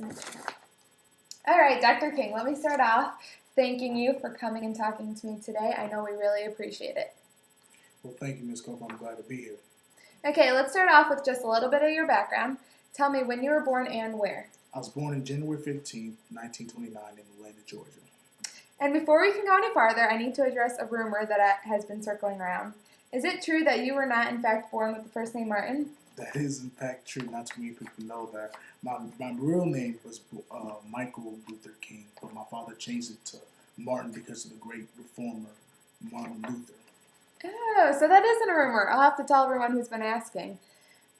All right, Dr. King, let me start off thanking you for coming and talking to me today. I know we really appreciate it. Well, thank you, Ms. Cope. I'm glad to be here. Okay, let's start off with just a little bit of your background. Tell me when you were born and where. I was born on January 15th, 1929 in Atlanta, Georgia. And before we can go any farther, I need to address a rumor that has been circling around. Is it true that you were not, in fact, born with the first name Martin? That is, in fact, true. Not too many people know that. My real name was Michael Luther King, but my father changed it to Martin because of the great reformer, Martin Luther. Oh, so that isn't a rumor. I'll have to tell everyone who's been asking.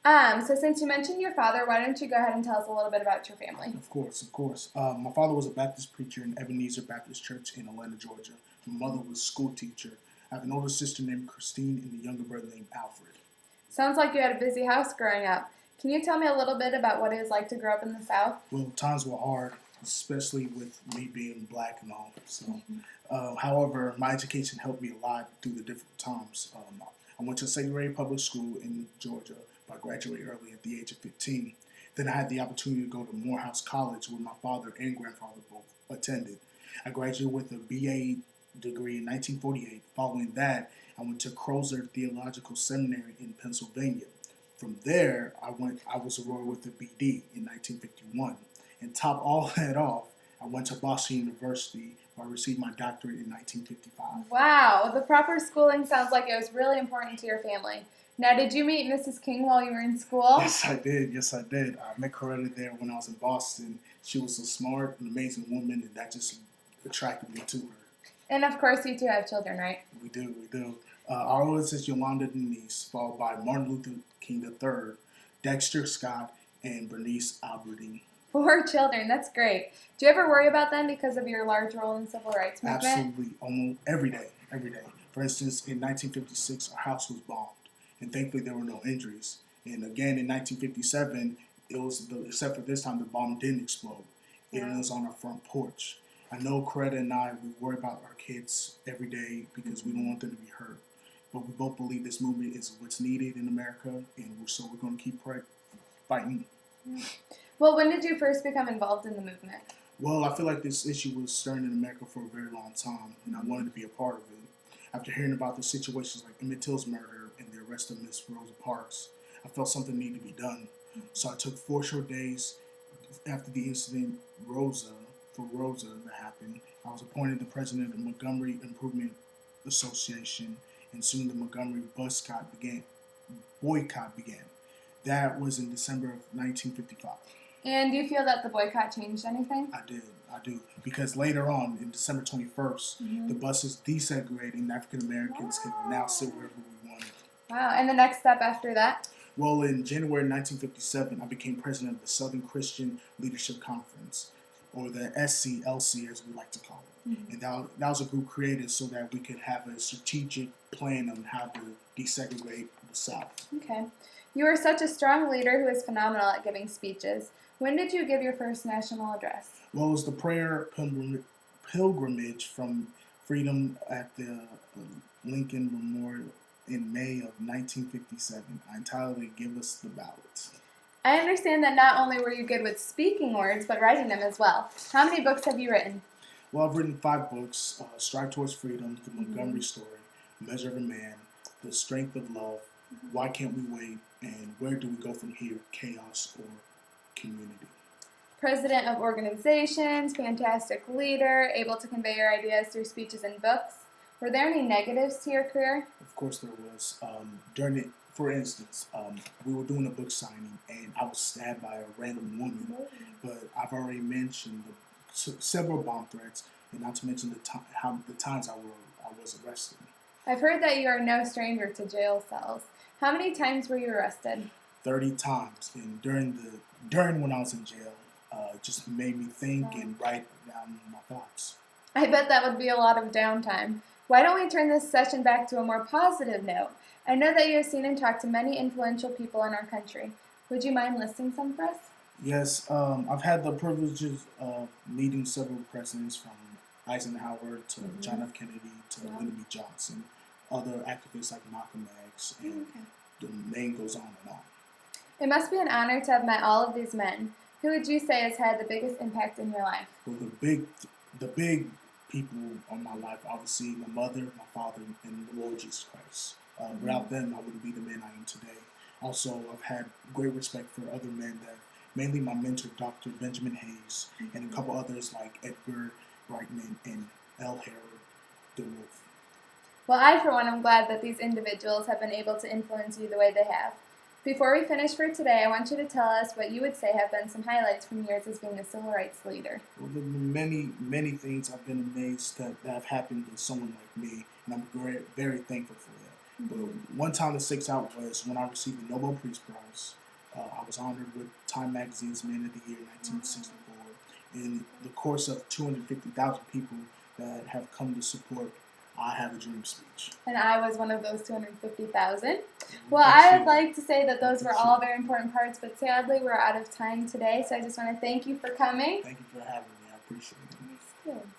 So since you mentioned your father, why don't you go ahead and tell us a little bit about your family? Of course. My father was a Baptist preacher in Ebenezer Baptist Church in Atlanta, Georgia. My mother was a school teacher. I have an older sister named Christine and a younger brother named Alfred. Sounds like you had a busy house growing up. Can you tell me a little bit about what it was like to grow up in the South? Well, times were hard, especially with me being black and all. So, however, my education helped me a lot through the different times. I went to second grade public school in Georgia, but I graduated early at the age of 15. Then I had the opportunity to go to Morehouse College, where my father and grandfather both attended. I graduated with a BA degree in 1948. Following that, I went to Crozer Theological Seminary in Pennsylvania. From there, I was enrolled with the BD in 1951. And top all that off, I went to Boston University where I received my doctorate in 1955. Wow, the proper schooling sounds like it was really important to your family. Now, did you meet Mrs. King while you were in school? Yes, I did. I met Coretta there when I was in Boston. She was a smart and amazing woman, and that just attracted me to her. And of course, you two have children, right? We do. Our oldest is Yolanda Denise, followed by Martin Luther King III, Dexter Scott, and Bernice Albertine. 4 children, that's great. Do you ever worry about them because of your large role in the civil rights movement? Absolutely, almost every day. For instance, in 1956, our house was bombed, and thankfully there were no injuries. And again, in 1957, except for this time, the bomb didn't explode. It was on our front porch. I know Coretta and I, we worry about our kids every day because we don't want them to be hurt. But we both believe this movement is what's needed in America, and so we're going to keep fighting. Well, when did you first become involved in the movement? Well, I feel like this issue was stirring in America for a very long time, and I wanted to be a part of it. After hearing about the situations like Emmett Till's murder and the arrest of Miss Rosa Parks, I felt something needed to be done. So I took 4 short days after the incident, Rosa that happened. I was appointed the president of the Montgomery Improvement Association, and soon the Montgomery boycott began. That was in December of 1955. And do you feel that the boycott changed anything? I do. Because later on, in December 21st, the buses desegregated and African Americans can now sit wherever we want. Wow, and the next step after that? Well, in January 1957, I became president of the Southern Christian Leadership Conference, or the SCLC as we like to call it. And that was a group created so that we could have a strategic plan on how to desegregate the South. Okay. You are such a strong leader who is phenomenal at giving speeches. When did you give your first national address? Well, it was the prayer pilgrimage from freedom at the Lincoln Memorial in May of 1957. I entitled it Give Us the Ballot. I understand that not only were you good with speaking words, but writing them as well. How many books have you written? Well, I've written 5 books: Strive Towards Freedom, The Montgomery Story, Measure of a Man, The Strength of Love, Why Can't We Wait, and Where Do We Go From Here, Chaos or Community. President of organizations, fantastic leader, able to convey your ideas through speeches and books. Were there any negatives to your career? Of course there was. For instance, we were doing a book signing and I was stabbed by a random woman. But I've already mentioned several bomb threats, and not to mention the times I was arrested. I've heard that you are no stranger to jail cells. How many times were you arrested? 30 times. And during when I was in jail, it just made me think and write down my thoughts. I bet that would be a lot of downtime. Why don't we turn this session back to a more positive note? I know that you have seen and talked to many influential people in our country. Would you mind listing some for us? Yes, I've had the privileges of meeting several presidents, from Eisenhower to John F. Kennedy to Lyndon B. Johnson, other activists like Malcolm X, and the name goes on and on. It must be an honor to have met all of these men. Who would you say has had the biggest impact in your life? Well, the big people on my life, obviously, my mother, my father, and the Lord Jesus Christ. Without them, I wouldn't be the man I am today. Also, I've had great respect for other men that, mainly my mentor, Dr. Benjamin Hayes, and a couple others like Edgar Brightman and L. Harold DeWolf. Well, I, for one, am glad that these individuals have been able to influence you the way they have. Before we finish for today, I want you to tell us what you would say have been some highlights from yours as being a civil rights leader. Well, there have been many things I've been amazed that have happened to someone like me, and I'm very thankful for that. But one time that sticks out was when I received the Nobel Peace Prize. I was honored with Time Magazine's Man of the Year 1964. In the course of 250,000 people that have come to support I Have a Dream speech. And I was one of those 250,000. Well, I would like to say that those were all very important parts, but sadly we're out of time today, so I just want to thank you for coming. Thank you for having me. I appreciate it. That's good.